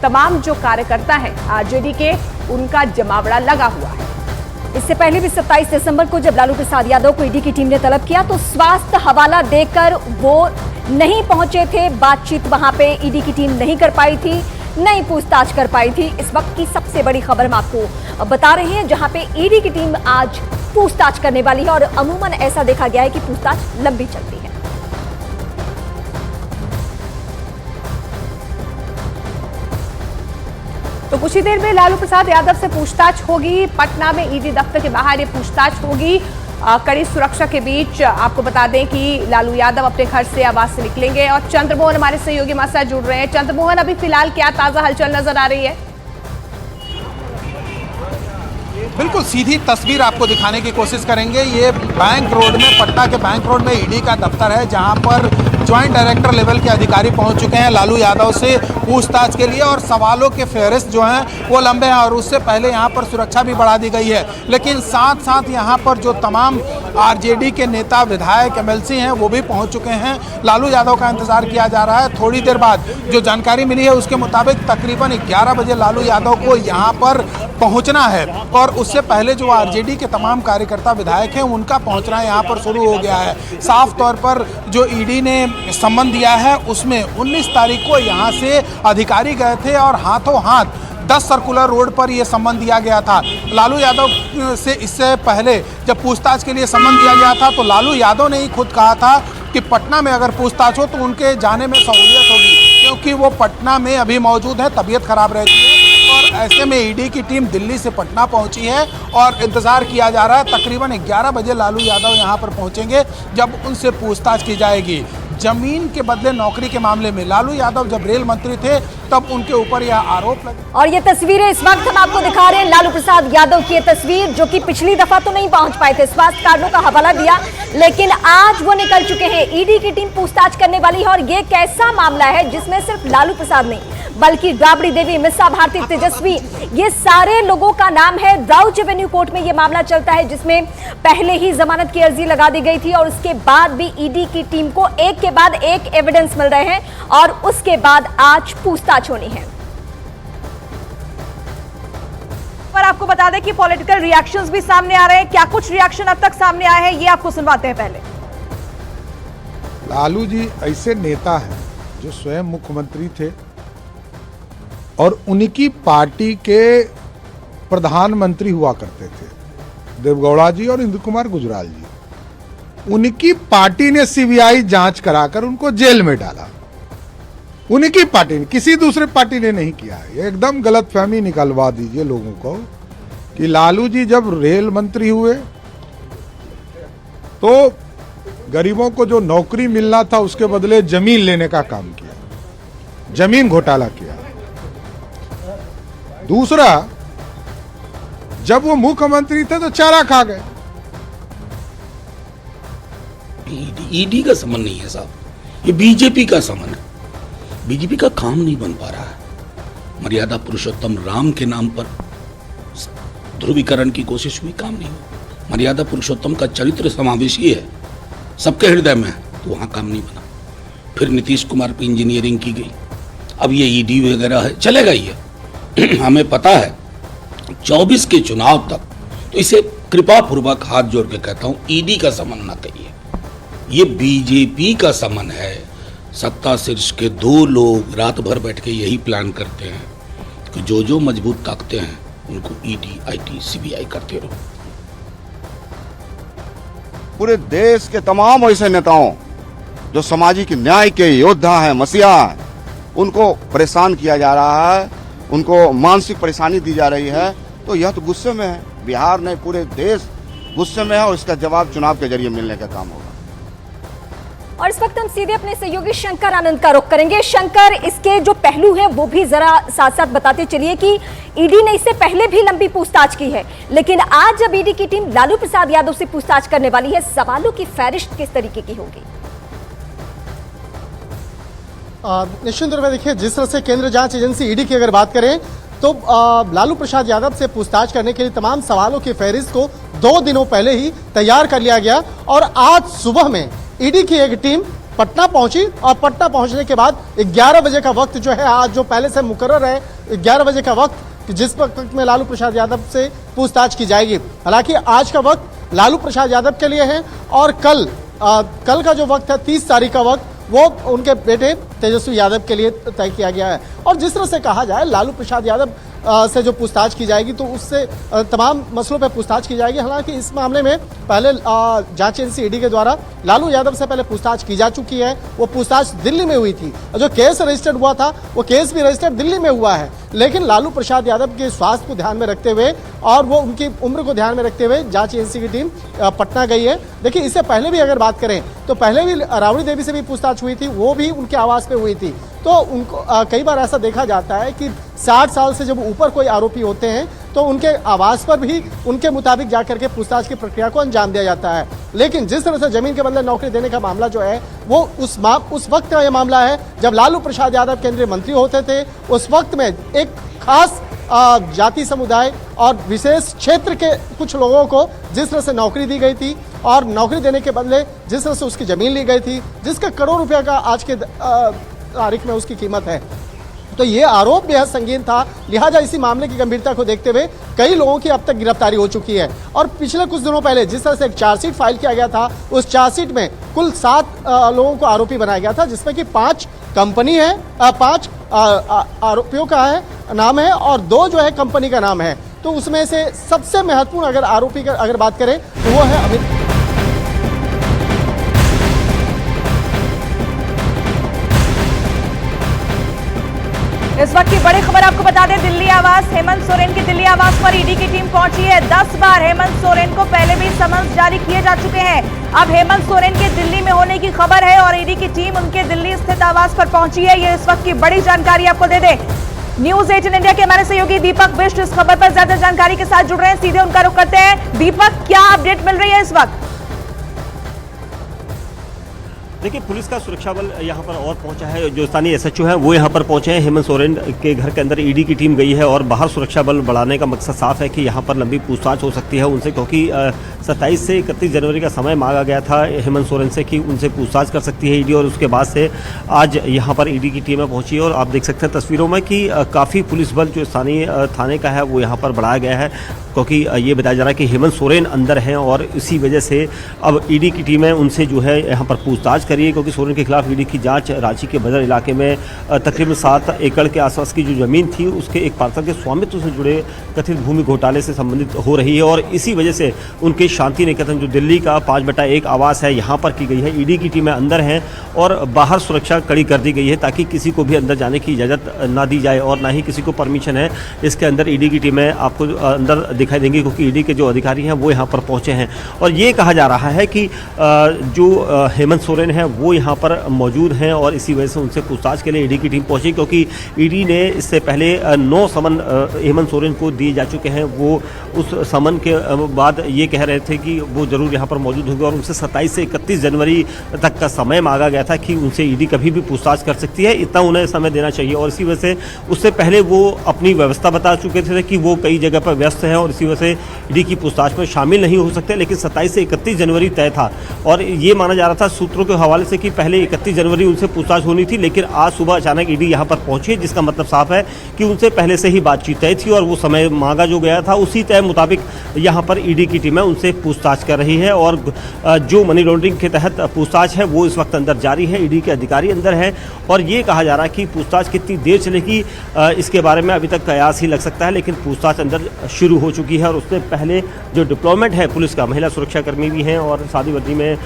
तमाम जो कार्यकर्ता हैं आरजेडी के, उनका जमावड़ा लगा हुआ है। इससे पहले भी 27 दिसंबर को जब लालू प्रसाद यादव को ईडी की टीम ने तलब किया तो स्वास्थ्य हवाला देकर वो नहीं पहुंचे थे। बातचीत वहां पे ईडी की टीम नहीं कर पाई थी, नहीं पूछताछ कर पाई थी। इस वक्त की सबसे बड़ी खबर हम आपको बता रहे हैं, जहां पे ईडी की टीम आज पूछताछ करने वाली है और अमूमन ऐसा देखा गया है कि पूछताछ लंबी चलती है। तो कुछ ही देर में लालू प्रसाद यादव से पूछताछ होगी। पटना में ईडी दफ्तर के बाहर ये पूछताछ होगी कड़ी सुरक्षा के बीच। आपको बता दें कि लालू यादव अपने घर से आवास से निकलेंगे और चंद्रमोहन हमारे सहयोगी हमारे साथ जुड़ रहे हैं। चंद्रमोहन, अभी फिलहाल क्या ताजा हलचल नजर आ रही है? बिल्कुल सीधी तस्वीर आपको दिखाने की कोशिश करेंगे। ये बैंक रोड में, पटना के बैंक रोड में ईडी का दफ्तर है, जहां पर ज्वाइंट डायरेक्टर लेवल के अधिकारी पहुंच चुके हैं लालू यादव से पूछताछ के लिए। और सवालों के फहरिस्त जो हैं वो लंबे हैं और उससे पहले यहां पर सुरक्षा भी बढ़ा दी गई है। लेकिन साथ साथ यहां पर जो तमाम आरजेडी के नेता, विधायक, एमएलसी हैं वो भी पहुंच चुके हैं। लालू यादव का इंतजार किया जा रहा है। थोड़ी देर बाद जो जानकारी मिली है उसके मुताबिक तकरीबन 11 बजे लालू यादव को यहाँ पर पहुँचना है और उससे पहले जो आरजेडी के तमाम कार्यकर्ता, विधायक हैं, उनका पहुँचना यहाँ पर शुरू हो गया है। साफ तौर पर जो ईडी ने सम्मन दिया है उसमें 19 तारीख को यहाँ से अधिकारी गए थे और हाथों हाथ 10 सर्कुलर रोड पर यह सम्मन दिया गया था। लालू यादव से इससे पहले जब पूछताछ के लिए सम्मन दिया गया था तो लालू यादव ने ही खुद कहा था कि पटना में अगर पूछताछ हो तो उनके जाने में सहूलियत होगी, क्योंकि वो पटना में अभी मौजूद है, तबीयत खराब रहती है। और ऐसे में ईडी की टीम दिल्ली से पटना पहुंची है और इंतजार किया जा रहा है। तकरीबन 11 बजे लालू यादव यहां पर पहुंचेंगे जब उनसे पूछताछ की जाएगी। जमीन के बदले नौकरी के मामले में लालू यादव जब रेल मंत्री थे तब उनके ऊपर यह आरोप लगे। और ये तस्वीरें इस वक्त हम आपको दिखा रहे हैं, लालू प्रसाद यादव की ये तस्वीर, जो कि पिछली दफा तो नहीं पहुंच पाए थे, स्वास्थ्य कारणों का हवाला दिया, लेकिन आज वो निकल चुके हैं। ईडी की टीम पूछताछ करने वाली है और ये कैसा मामला है जिसमें सिर्फ लालू प्रसाद नहीं बल्कि राबड़ी देवी, मिसा भारती, तेजस्वी, ये सारे लोगों का नाम है। राउज एवेन्यू कोर्ट में ये मामला चलता है, जिसमें पहले ही जमानत की अर्जी लगा दी गई थी और उसके बाद भी ईडी की टीम को एक के बाद एक एविडेंस मिल रहे हैं और उसके बाद आज पूछताछ होनी है। पर आपको बता दें कि पॉलिटिकल रिएक्शंस भी सामने आ रहे हैं। क्या कुछ रिएक्शन अब तक सामने आए हैं, ये आपको सुनवाते हैं। पहले लालू जी ऐसे नेता हैं जो स्वयं मुख्यमंत्री थे और उनकी पार्टी के प्रधानमंत्री हुआ करते थे, देवगौड़ा जी और इंदु कुमार गुजराल जी। उनकी पार्टी ने सीबीआई जांच कराकर उनको जेल में डाला। उनकी पार्टी ने, किसी दूसरे पार्टी ने नहीं किया है। एकदम गलतफहमी निकलवा दीजिए लोगों को कि लालू जी जब रेल मंत्री हुए तो गरीबों को जो नौकरी मिलना था उसके बदले जमीन लेने का काम किया, जमीन घोटाला किया। दूसरा, जब वो मुख्यमंत्री थे तो चारा खा गए। ईडी का समन नहीं है साहब, ये बीजेपी का समन है। बीजेपी का काम नहीं बन पा रहा है। मर्यादा पुरुषोत्तम राम के नाम पर ध्रुवीकरण की कोशिश हुई, काम नहीं हुआ। मर्यादा पुरुषोत्तम का चरित्र समावेशी है, सबके हृदय में है, तो वहां काम नहीं बना। फिर नीतीश कुमार पे इंजीनियरिंग की गई, अब ये ईडी वगैरह है, चलेगा ये। हमें पता है 24 के चुनाव तक, तो इसे कृपा पूर्वक हाथ जोड़ के कहता हूं, ईडी का समन ना कहिए, ये बीजेपी का समन है। सत्ता शीर्ष के 2 लोग रात भर बैठ के यही प्लान करते हैं कि जो मजबूत ताकतें हैं उनको ईडी, आईटी, सीबीआई करते रहो। पूरे देश के तमाम ऐसे नेताओं जो सामाजिक न्याय के योद्धा हैं, मसीहा हैं, उनको परेशान किया जा रहा है, उनको मानसिक परेशानी दी जा रही है। तो यह तो गुस्से में है, बिहार नहीं पूरे देश गुस्से में है और इसका जवाब चुनाव के जरिए मिलने का काम होगा। और इस वक्त हम सीधे अपने सहयोगी शंकर आनंद का रुख करेंगे। शंकर, इसके जो पहलू हैं वो भी जरा साथ साथ बताते चलिए कि ईडी ने इससे पहले भी लंबी पूछताछ की है, लेकिन आज जब ईडी की टीम लालू प्रसाद यादव से पूछताछ करने वाली है, सवालों की फहरिस्त किस तरीके की होगी? निश्चित रूप में देखिए, जिस तरह से केंद्रीय जांच एजेंसी ईडी की अगर बात करें तो लालू प्रसाद यादव से पूछताछ करने के लिए तमाम सवालों की फहरिस्त को 2 दिनों पहले ही तैयार कर लिया गया और आज सुबह में ईडी की एक टीम पटना पहुंची और पटना पहुंचने के बाद 11 बजे का वक्त जो है आज जो पहले से मुकर्रर है 11 बजे का वक्त कि जिस वक्त में लालू प्रसाद यादव से पूछताछ की जाएगी। हालांकि आज का वक्त लालू प्रसाद यादव के लिए है और कल का जो वक्त है 30 तारीख का वक्त वो उनके बेटे तेजस्वी यादव के लिए तय किया गया है। और जिस तरह से कहा जाए लालू प्रसाद यादव से जो पूछताछ की जाएगी तो उससे तमाम मसलों पर पूछताछ की जाएगी। हालांकि इस मामले में पहले जांच एजेंसी ईडी के द्वारा लालू यादव से पहले पूछताछ की जा चुकी है। वो पूछताछ दिल्ली में हुई थी, जो केस रजिस्टर्ड हुआ था वो केस भी रजिस्टर्ड दिल्ली में हुआ है। लेकिन लालू प्रसाद यादव के स्वास्थ्य को ध्यान में रखते हुए और वो उनकी उम्र को ध्यान में रखते हुए जांच एजेंसी की टीम पटना गई है। देखिए इससे पहले भी अगर बात करें तो पहले भी राबड़ी देवी से भी पूछताछ हुई थी, वो भी उनके आवास पे हुई थी। तो उनको कई बार ऐसा देखा जाता है कि 60 साल से जब ऊपर कोई आरोपी होते हैं तो उनके आवास पर भी उनके मुताबिक जाकर के पूछताछ की प्रक्रिया को अंजाम दिया जाता है। लेकिन जिस तरह से जमीन के बदले नौकरी देने का मामला जो है वो उस वक्त का यह मामला है जब लालू प्रसाद यादव केंद्रीय मंत्री होते थे। उस वक्त में एक खास जाति समुदाय और विशेष क्षेत्र के कुछ लोगों को जिस तरह से नौकरी दी गई थी और नौकरी देने के बदले जिस तरह से उसकी जमीन ली गई थी जिसका करोड़ रुपया का आज के तारीख में उसकी कीमत है, तो ये आरोप बेहद संगीन था। लिहाजा इसी मामले की गंभीरता को देखते हुए कई लोगों की अब तक गिरफ्तारी हो चुकी है। और पिछले कुछ दिनों पहले जिस तरह से एक चार्जशीट फाइल किया गया था उस चार्जशीट में कुल 7 लोगों को आरोपी बनाया गया था, जिसमें कि 5 कंपनी है, 5 आरोपियों का है नाम है और 2 जो है कंपनी का नाम है। तो उसमें से सबसे महत्वपूर्ण अगर आरोपी का अगर बात करें तो वो है अमित। इस वक्त की बड़ी खबर आपको बता दें, दिल्ली आवास हेमंत सोरेन की दिल्ली आवास पर ईडी की टीम पहुंची है। 10 बार हेमंत सोरेन को पहले भी समन्स जारी किए जा चुके हैं। अब हेमंत सोरेन के दिल्ली में होने की खबर है और ईडी की टीम उनके दिल्ली स्थित आवास पर पहुंची है। ये इस वक्त की बड़ी जानकारी आपको दे दें। न्यूज 18 इंडिया के हमारे सहयोगी दीपक बिष्ट इस खबर पर ज्यादा जानकारी के साथ जुड़ रहे हैं, सीधे उनका रुख करते हैं। दीपक, क्या अपडेट मिल रही है इस वक्त? देखिए, पुलिस का सुरक्षा बल यहाँ पर और पहुंचा है। जो स्थानीय एसएचओ हैं वो यहाँ पर पहुंचे हैं। हेमंत सोरेन के घर के अंदर ईडी की टीम गई है और बाहर सुरक्षा बल बढ़ाने का मकसद साफ है कि यहाँ पर लंबी पूछताछ हो सकती है उनसे, क्योंकि 27 से 31 जनवरी का समय मांगा गया था हेमंत सोरेन से कि उनसे पूछताछ कर सकती है ईडी। और उसके बाद से आज यहाँ पर ईडी की टीमें पहुँची है और आप देख सकते हैं तस्वीरों में कि काफ़ी पुलिस बल जो स्थानीय थाने का है वो यहाँ पर बढ़ाया गया है, क्योंकि ये बताया जा रहा है कि हेमंत सोरेन अंदर हैं और इसी वजह से अब ईडी की टीमें उनसे जो है यहाँ पर पूछताछ करिए, क्योंकि सोरेन के खिलाफ ईडी की जांच रांची के बदर इलाके में तकरीबन 7 एकड़ के आसपास की जो जमीन थी उसके एक पार्षद के स्वामित्व से जुड़े कथित भूमि घोटाले से संबंधित हो रही है। और इसी वजह से उनके शांति निकेतन जो दिल्ली का 5/1 आवास है यहाँ पर की गई है। ईडी की टीमें अंदर हैं और बाहर सुरक्षा कड़ी कर दी गई है ताकि किसी को भी अंदर जाने की इजाज़त ना दी जाए और ना ही किसी को परमिशन है इसके अंदर। ईडी की टीमें आपको अंदर दिखाई देंगी क्योंकि ईडी के जो अधिकारी हैं वो यहाँ पर पहुँचे हैं। और ये कहा जा रहा है कि जो हेमंत सोरेन है वो यहाँ पर मौजूद हैं और इसी वजह से उनसे पूछताछ के लिए ईडी की टीम पहुँची, क्योंकि ईडी ने इससे पहले 9 समन हेमंत सोरेन को दिए जा चुके हैं। वो उस समन के बाद ये कह रहे थे कि वो ज़रूर यहाँ पर मौजूद होंगे और उनसे 27 से 31 जनवरी तक का समय मांगा गया था कि उनसे ईडी कभी भी पूछताछ कर सकती है, इतना उन्हें समय देना चाहिए। और इसी वजह से उससे पहले वो अपनी व्यवस्था बता चुके थे कि वो कई जगह पर व्यस्त हैं और इसी वजह से ईडी की पूछताछ में शामिल नहीं हो सकते। लेकिन 27 से 31 जनवरी तय था और ये माना जा रहा था सूत्रों के हवाले से कि पहले 31 जनवरी उनसे पूछताछ होनी थी, लेकिन आज सुबह अचानक ईडी यहाँ पर पहुंची, जिसका मतलब साफ है कि उनसे पहले से ही बातचीत तय थी और वो समय मांगा जो गया था उसी तय मुताबिक यहाँ पर ईडी की टीमें उनसे पूछताछ कर रही है। और जो मनी लॉन्ड्रिंग के तहत पूछताछ है वो इस वक्त अंदर जारी है, ईडी के अधिकारी अंदर है और ये कहा जा रहा है कि पूछताछ कितनी देर चलेगी इसके बारे में अभी तक कयास ही लग सकता है, लेकिन पूछताछ अंदर शुरू हो चुकी है। और उससे पहले जो डिप्लॉयमेंट है पुलिस का, महिला सुरक्षाकर्मी भी हैं और शादी वर्दी में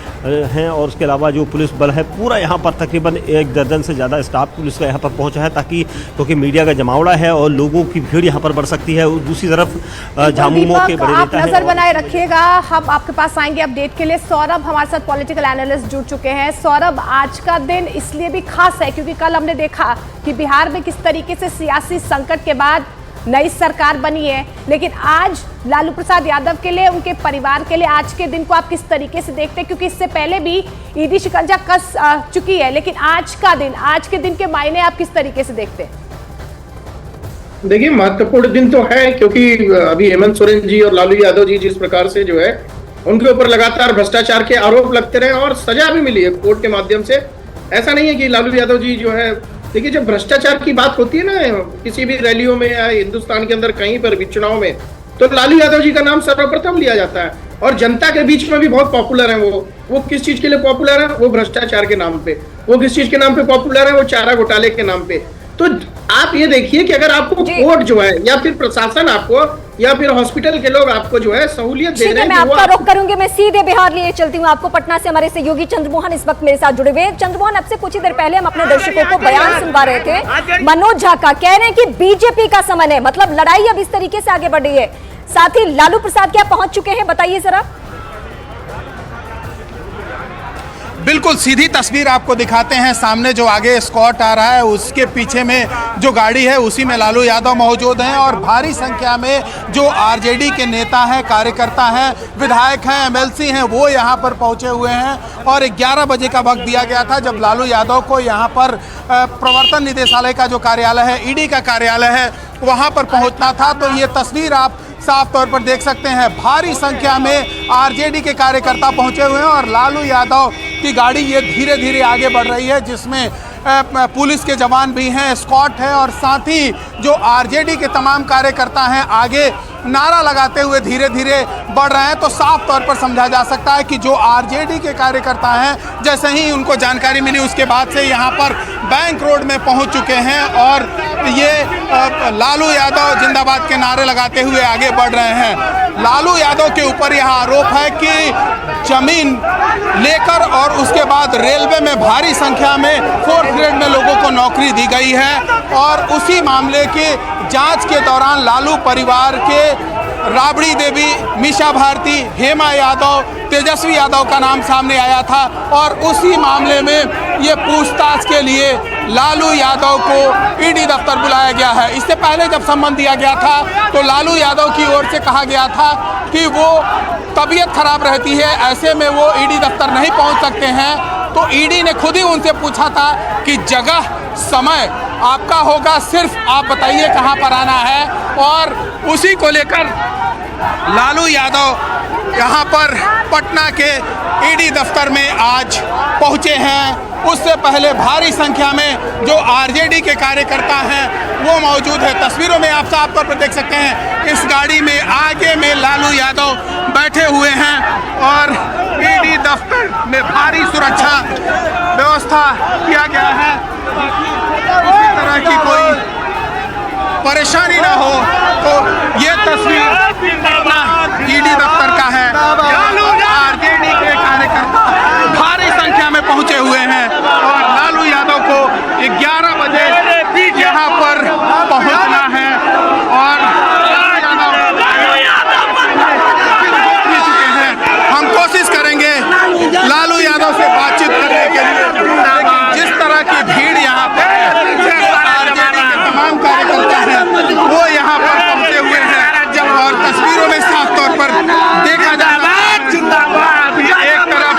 हैं और उसके अलावा जो पुलिस बल है पूरा यहाँ पर तकरीबन 1 दर्जन से ज़्यादा स्टाफ पुलिस का यहाँ पर पहुँचा है, ताकि क्योंकि मीडिया का जमावड़ा है और लोगों की भीड़ यहाँ पर बढ़ सकती है। दूसरी तरफ झामुमो के बड़े नेता हैं। नजर बनाए रखिएगा, हम आपके पास आएंगे अपडेट के लिए। सौरभ हमारे साथ पॉलिटिकल एनालिस्ट जुड़ चुके हैं। सौरभ, आज का दिन इसलिए भी खास है क्योंकि कल हमने देखा कि बिहार में किस तरीके से सियासी संकट के बाद नई सरकार बनी है, लेकिन आज लालू प्रसाद यादव के लिए, उनके परिवार के लिए आज के दिन को आप किस तरीके से देखते हैं? क्योंकि इससे पहले भी ईडी शिकंजा कस चुकी है, लेकिन आज का दिन, आज के दिन के मायने आप किस तरीके से देखते हैं? देखिए, महत्वपूर्ण दिन तो है क्योंकि अभी हेमंत सोरेन जी और लालू यादव जी जिस प्रकार से जो है उनके ऊपर लगातार भ्रष्टाचार के आरोप लगते रहे और सजा भी मिली है कोर्ट के माध्यम से। ऐसा नहीं है कि लालू यादव जी जो है, देखिए जब भ्रष्टाचार की बात होती है ना किसी भी रैलियों में या हिंदुस्तान के अंदर कहीं पर भी चुनाव में, तो लालू यादव जी का नाम सर्वप्रथम लिया जाता है और जनता के बीच में भी बहुत पॉपुलर है वो किस चीज के लिए पॉपुलर है? वो भ्रष्टाचार के नाम पे। वो किस चीज के नाम पे पॉपुलर है? वो चारा घोटाले के नाम पे। तो आप ये देखिए कि अगर आपको कोर्ट जो है या फिर प्रशासन आपको या फिर हॉस्पिटल के लोग आपको जो है सहूलियत दे रहे हैं, मैं आपका रुख करूंगी, मैं सीधे बिहार लिए चलती हूँ आपको पटना से। हमारे सहयोगी चंद्रमोहन इस वक्त मेरे साथ जुड़े हुए हैं। चंद्रमोहन, अब से कुछ ही देर पहले हम अपने दर्शकों को बयान सुनवा रहे थे मनोज झा का, कह रहे हैं कि बीजेपी का समन है, मतलब लड़ाई अब इस तरीके से आगे बढ़ रही है। साथ ही लालू प्रसाद क्या पहुंच चुके हैं, बताइए जरा। बिल्कुल सीधी तस्वीर आपको दिखाते हैं। सामने जो आगे स्कॉट आ रहा है उसके पीछे में जो गाड़ी है उसी में लालू यादव मौजूद हैं और भारी संख्या में जो आरजेडी के नेता हैं, कार्यकर्ता हैं, विधायक हैं, एमएलसी हैं, वो यहाँ पर पहुँचे हुए हैं। और 11 बजे का वक्त दिया गया था जब लालू यादव को यहाँ पर प्रवर्तन निदेशालय का जो कार्यालय है, ईडी का कार्यालय है, वहाँ पर पहुँचना था। तो ये तस्वीर आप साफ तौर पर देख सकते हैं। भारी संख्या में आरजेडी के कार्यकर्ता पहुंचे हुए हैं और लालू यादव की गाड़ी ये धीरे धीरे आगे बढ़ रही है, जिसमें पुलिस के जवान भी हैं, स्कॉट है और साथ ही जो आरजेडी के तमाम कार्यकर्ता हैं आगे नारा लगाते हुए धीरे धीरे बढ़ रहे हैं। तो साफ तौर पर समझा जा सकता है कि जो आरजेडी के कार्यकर्ता हैं, जैसे ही उनको जानकारी मिली उसके बाद से यहाँ पर बैंक रोड में पहुँच चुके हैं और ये लालू यादव जिंदाबाद के नारे लगाते हुए आगे बढ़ रहे हैं। लालू यादव के ऊपर यह आरोप है कि जमीन लेकर और उसके बाद रेलवे में भारी संख्या में 4th ग्रेड में लोगों को नौकरी दी गई है और उसी मामले की जांच के दौरान लालू परिवार के राबड़ी देवी, मीशा भारती, हेमा यादव, तेजस्वी यादव का नाम सामने आया था और उसी मामले में ये पूछताछ के लिए लालू यादव को ईडी दफ्तर बुलाया गया है। इससे पहले जब सम्मन दिया गया था तो लालू यादव की ओर से कहा गया था कि वो तबीयत खराब रहती है, ऐसे में वो ईडी दफ्तर नहीं पहुंच सकते हैं। तो ईडी ने खुद ही उनसे पूछा था कि जगह समय आपका होगा, सिर्फ आप बताइए कहां पर आना है। और उसी को लेकर लालू यादव यहां पर पटना के ईडी दफ्तर में आज पहुंचे हैं। उससे पहले भारी संख्या में जो आरजेडी के कार्यकर्ता हैं वो मौजूद है। तस्वीरों में आप साफ तौर पर देख सकते हैं इस गाड़ी में आगे में लालू यादव बैठे हुए हैं और ईडी दफ्तर में भारी सुरक्षा व्यवस्था किया गया है, किसी तरह की कोई परेशानी ना हो। तो ये तस्वीर ईडी दफ्तर का है। आरजेडी के कार्यकर्ता भारी संख्या में पहुंचे हुए हैं और लालू यादव को 11 बजे यहाँ पर पहुंचना है और हम कोशिश करेंगे लालू यादव से बातचीत करने के लिए, लेकिन जिस तरह की भीड़ यहाँ पर आरजेडी के तमाम कार्यकर्ता हैं वो यहाँ पर पहुंचे हुए हैं और तस्वीरों में साफ तौर पर देखा जा रहा है एक तरफ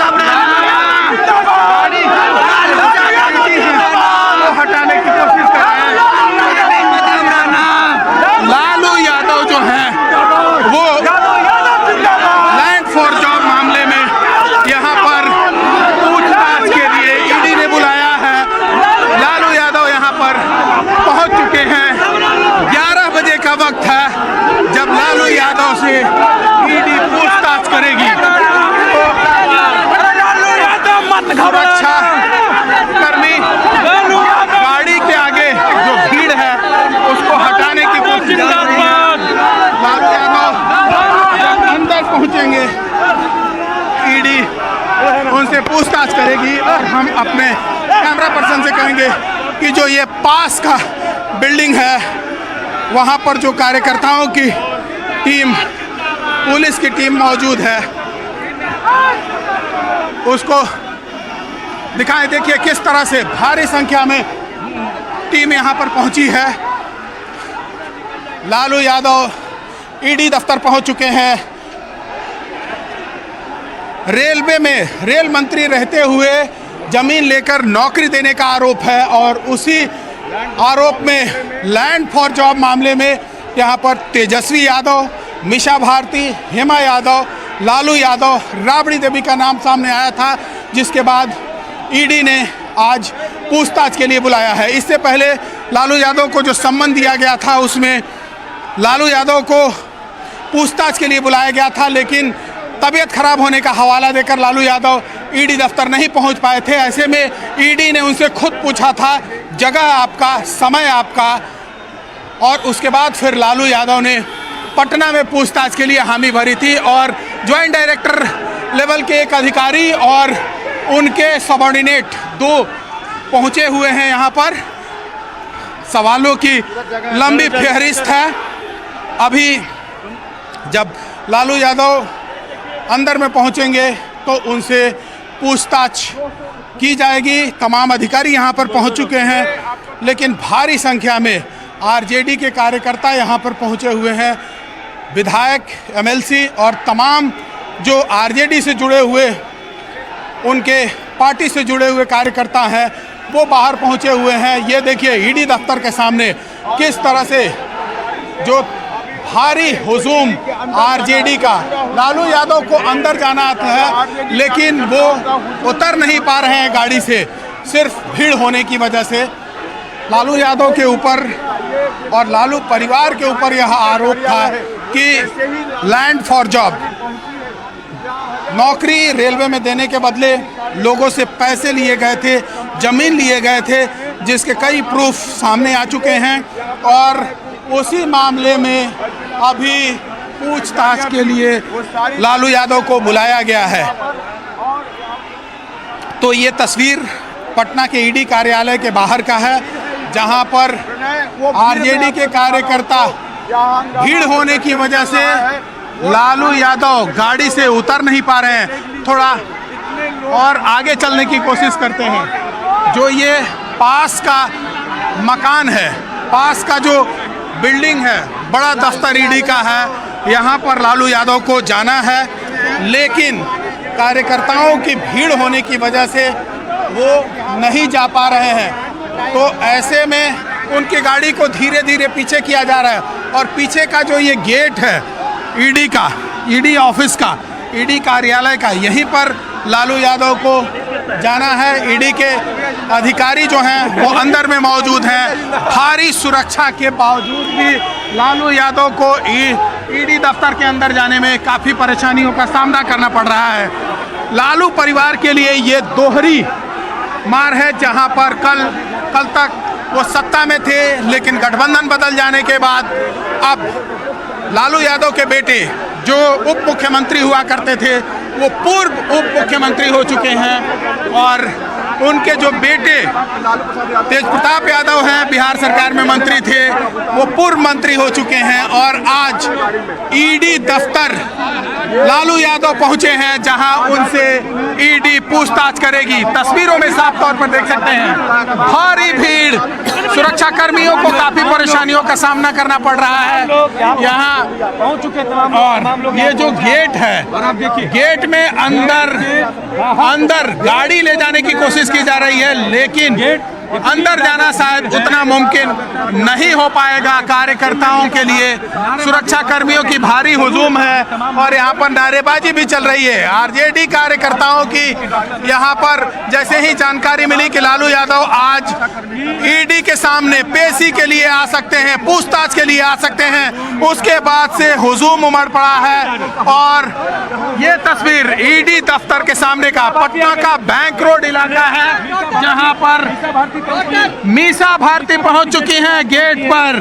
वो हटाने की कोशिश कर रहे हैं। लालू यादव जो है वो लैंड फॉर जॉब मामले में यहाँ पर पूछताछ के लिए ईडी ने बुलाया है। लालू यादव यहाँ पर पहुँच चुके हैं। 11 बजे का वक्त है जब लालू यादव से ईडी पूछताछ करेगी। सुरक्षा कर्मी गाड़ी के आगे जो भीड़ है उसको हटाने की कोशिश कर रही है। लालू यादव जब अंदर पहुंचेंगे ईडी उनसे पूछताछ करेगी और हम अपने कैमरा पर्सन से कहेंगे कि जो ये पास का बिल्डिंग है वहाँ पर जो कार्यकर्ताओं की टीम, पुलिस की टीम मौजूद है उसको दिखाएं। देखिए किस तरह से भारी संख्या में टीम यहाँ पर पहुँची है। लालू यादव ईडी दफ्तर पहुँच चुके हैं। रेलवे में रेल मंत्री रहते हुए जमीन लेकर नौकरी देने का आरोप है और उसी आरोप में लैंड फॉर जॉब मामले में यहाँ पर तेजस्वी यादव, मीशा भारती, हेमा यादव, लालू यादव, राबड़ी देवी का नाम सामने आया था, जिसके बाद ईडी ने आज पूछताछ के लिए बुलाया है। इससे पहले लालू यादव को जो सम्मन दिया गया था उसमें लालू यादव को पूछताछ के लिए बुलाया गया था, लेकिन तबीयत खराब होने का हवाला देकर लालू यादव ईडी दफ्तर नहीं पहुंच पाए थे। ऐसे में ईडी ने उनसे खुद पूछा था जगह आपका, समय आपका, और उसके बाद फिर लालू यादव ने पटना में पूछताछ के लिए हामी भरी थी और ज्वाइंट डायरेक्टर लेवल के एक अधिकारी और उनके सबॉर्डिनेट 2 पहुंचे हुए हैं यहाँ पर। सवालों की लंबी फहरिस्त है। अभी जब लालू यादव अंदर में पहुंचेंगे तो उनसे पूछताछ की जाएगी। तमाम अधिकारी यहाँ पर पहुंच चुके हैं, लेकिन भारी संख्या में आरजेडी के कार्यकर्ता यहाँ पर पहुंचे हुए हैं। विधायक, एमएलसी और तमाम जो आरजेडी से जुड़े हुए, उनके पार्टी से जुड़े हुए कार्यकर्ता हैं, वो बाहर पहुंचे हुए हैं। ये देखिए ईडी दफ्तर के सामने किस तरह से जो भारी हुजूम आरजेडी का, लालू यादव को अंदर जाना है लेकिन वो उतर नहीं पा रहे हैं गाड़ी से, सिर्फ भीड़ होने की वजह से। लालू यादव के ऊपर और लालू परिवार के ऊपर यह आरोप था कि लैंड फॉर जॉब, नौकरी रेलवे में देने के बदले लोगों से पैसे लिए गए थे, जमीन लिए गए थे, जिसके कई प्रूफ सामने आ चुके हैं और उसी मामले में अभी पूछताछ के लिए लालू यादव को बुलाया गया है। तो ये तस्वीर पटना के ईडी कार्यालय के बाहर का है, जहां पर आरजेडी के कार्यकर्ता भीड़ होने की वजह से लालू यादव गाड़ी से उतर नहीं पा रहे हैं, थोड़ा और आगे चलने की कोशिश करते हैं। जो ये पास का मकान है, पास का जो बिल्डिंग है, बड़ा दफ्तर ईडी का है, यहाँ पर लालू यादव को जाना है, लेकिन कार्यकर्ताओं की भीड़ होने की वजह से वो नहीं जा पा रहे हैं। तो ऐसे में उनकी गाड़ी को धीरे धीरे पीछे किया जा रहा है और पीछे का जो ये गेट है ईडी का, ईडी ऑफिस का, ईडी कार्यालय का, यहीं पर लालू यादव को जाना है। ईडी के अधिकारी जो हैं वो अंदर में मौजूद हैं। भारी सुरक्षा के बावजूद भी लालू यादव को ईडी दफ्तर के अंदर जाने में काफ़ी परेशानियों का सामना करना पड़ रहा है। लालू परिवार के लिए ये दोहरी मार है, जहां पर कल तक वो सत्ता में थे, लेकिन गठबंधन बदल जाने के बाद अब लालू यादव के बेटे जो उप मुख्यमंत्री हुआ करते थे वो पूर्व उप मुख्यमंत्री हो चुके हैं और उनके जो बेटे तेज प्रताप यादव हैं, बिहार सरकार में मंत्री थे, वो पूर्व मंत्री हो चुके हैं और आज ईडी दफ्तर लालू यादव पहुंचे हैं, जहां उनसे ईडी पूछताछ करेगी। तस्वीरों में साफ तौर पर देख सकते हैं भारी भीड़, सुरक्षा कर्मियों को काफी परेशानियों का सामना करना पड़ रहा है यहाँ पहुंच चुके तमाम और ये जो गेट है, गेट में अंदर गाड़ी ले जाने की कोशिश की जा रही है, लेकिन अंदर जाना शायद उतना मुमकिन नहीं हो पाएगा कार्यकर्ताओं के लिए। सुरक्षा कर्मियों की भारी हुजूम है और यहाँ पर नारेबाजी भी चल रही है आरजेडी कार्यकर्ताओं की। यहाँ पर जैसे ही जानकारी मिली कि लालू यादव आज ईडी के सामने पेशी के लिए आ सकते हैं, पूछताछ के लिए आ सकते हैं, उसके बाद से हुजूम उमड़ पड़ा है। और ये तस्वीर ईडी दफ्तर के सामने का पटना का बैंक रोड इलाका है, जहाँ पर मीसा भारती पहुंच चुकी हैं गेट पर।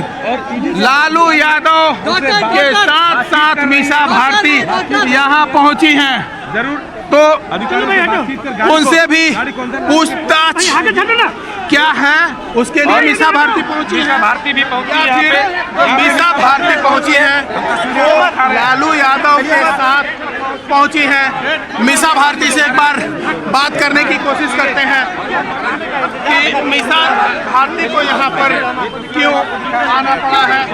लालू यादव के साथ साथ मीसा भारती यहां पहुंची हैं, तो उनसे भी पूछताछ क्या है उसके लिए मीसा भारती पहुंची है। भारती भी पहुंची है, मीसा भारती पहुंची है, वो लालू यादव के साथ पहुंची है। मीसा भारती से एक बार बात करने की कोशिश करते हैं कि मीसा भारती को यहाँ पर क्यों आना पड़ा है।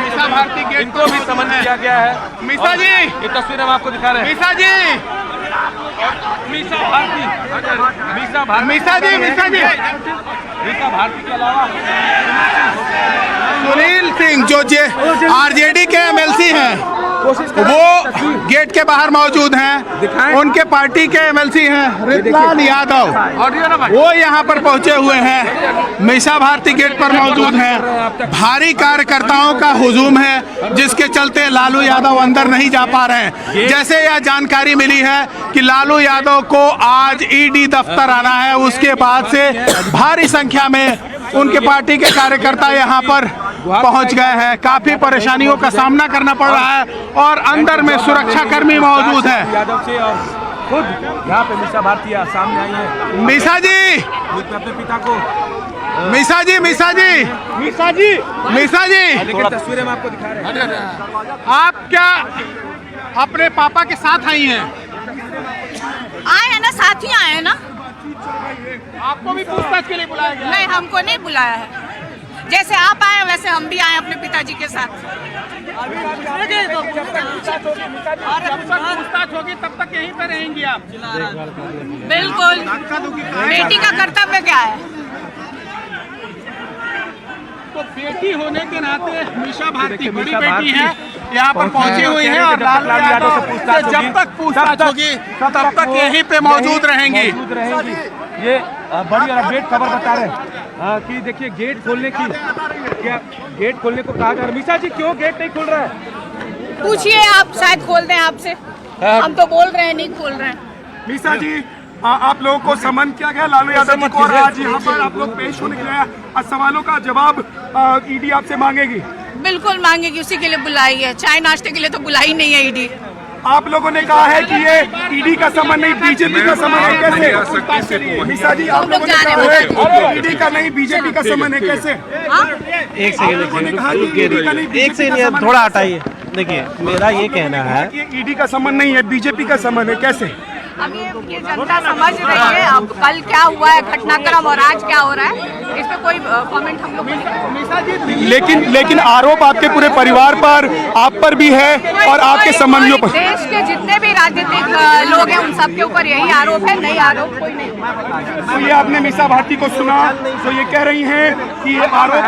मीसा भारती गेट को भी समझ किया गया है। मीसा जी, ये तस्वीर हम आपको दिखा रहे हैं। मीसा जी, मीसा भारती के अलावा सुनील सिंह जो आरजेडी के एमएलसी हैं, वो गेट के बाहर मौजूद हैं, उनके पार्टी के एमएलसी हैं रितलाल यादव, वो यहाँ पर पहुंचे हुए हैं। मीसा भारती गेट पर मौजूद हैं। भारी कार्यकर्ताओं का हुजूम है, जिसके चलते लालू यादव अंदर नहीं जा पा रहे हैं। जैसे यह जानकारी मिली है कि लालू यादव को आज ईडी दफ्तर आना है, उसके बाद से भारी संख्या में उनके पार्टी के कार्यकर्ता यहाँ पर पहुंच गए हैं। काफी परेशानियों का सामना करना पड़ रहा है और अंदर में सुरक्षा कर्मी मौजूद है। यादव से और खुद यहाँ पे मीसा भारती सामने आई है। मीसा जी, अपने पिता को मीसा जी, मीसा जी, मीसा जी, मीसा जी, लेकिन तस्वीरें हम आपको दिखा रहे हैं। आप क्या अपने पापा के साथ आई हैं? आए हैं ना, साथ ही आए हैं ना। आपको भी पूछताछ के लिए बुलाया गया? नहीं, हमको नहीं बुलाया है। जैसे आप आए वैसे हम भी आए अपने पिताजी के साथ। और जब तक पूछताछ होगी तब तक यहीं पे रहेंगी आप? बिल्कुल, बेटी का कर्तव्य क्या है? तो बेटी होने के नाते मीसा भारती बड़ी बेटी है, यहाँ पर पहुंची हुई है और लालू यादव से जब तक पूछताछ होगी तब तक यहीं पे मौजूद रहेंगी। ये बड़ी और अपडेट खबर बता रहे हैं कि देखिए गेट खोलने की, क्या गेट खोलने को कहा जा रहा है। मीसा जी, क्यों गेट नहीं खुल रहा है? पूछिए, आप शायद खोल दें आपसे। हम तो बोल रहे हैं नहीं खोल रहे हैं। मीसा जी, आप लोगों को समन किया गया लालू यादव जी को और आज यहाँ पर आप लोग पेश होने के लिए सवालों का जवाब ईडी आपसे मांगेगी? बिल्कुल मांगेगी, उसी के लिए बुलाई है। चाय नाश्ते के लिए तो बुलाई नहीं है ईडी। आप लोगों ने कहा है कि ये ईडी का समन नहीं, बीजेपी का समन है, कैसे? मीसा जी, आप लोगों ने कहा है ईडी का नहीं, बीजेपी का समन है, कैसे? एक सेकंड थोड़ा हटाइए। देखिए, मेरा ये कहना है कि ईडी का समन नहीं है, बीजेपी का समन है, कैसे? अब ये जनता समझ रही है अब कल क्या हुआ है घटनाक्रम और आज क्या हो रहा है, इस पे कोई कमेंट हम लोग नहीं। लेकिन आरोप आपके पूरे परिवार पर, आप पर भी है और आपके संबंधियों पर। देश के जितने भी राजनीतिक लोग हैं उन सबके ऊपर यही आरोप है, नई आरोप कोई नहीं। तो ये आपने मीसा भारती को सुना, तो ये कह रही हैं कि ये आरोप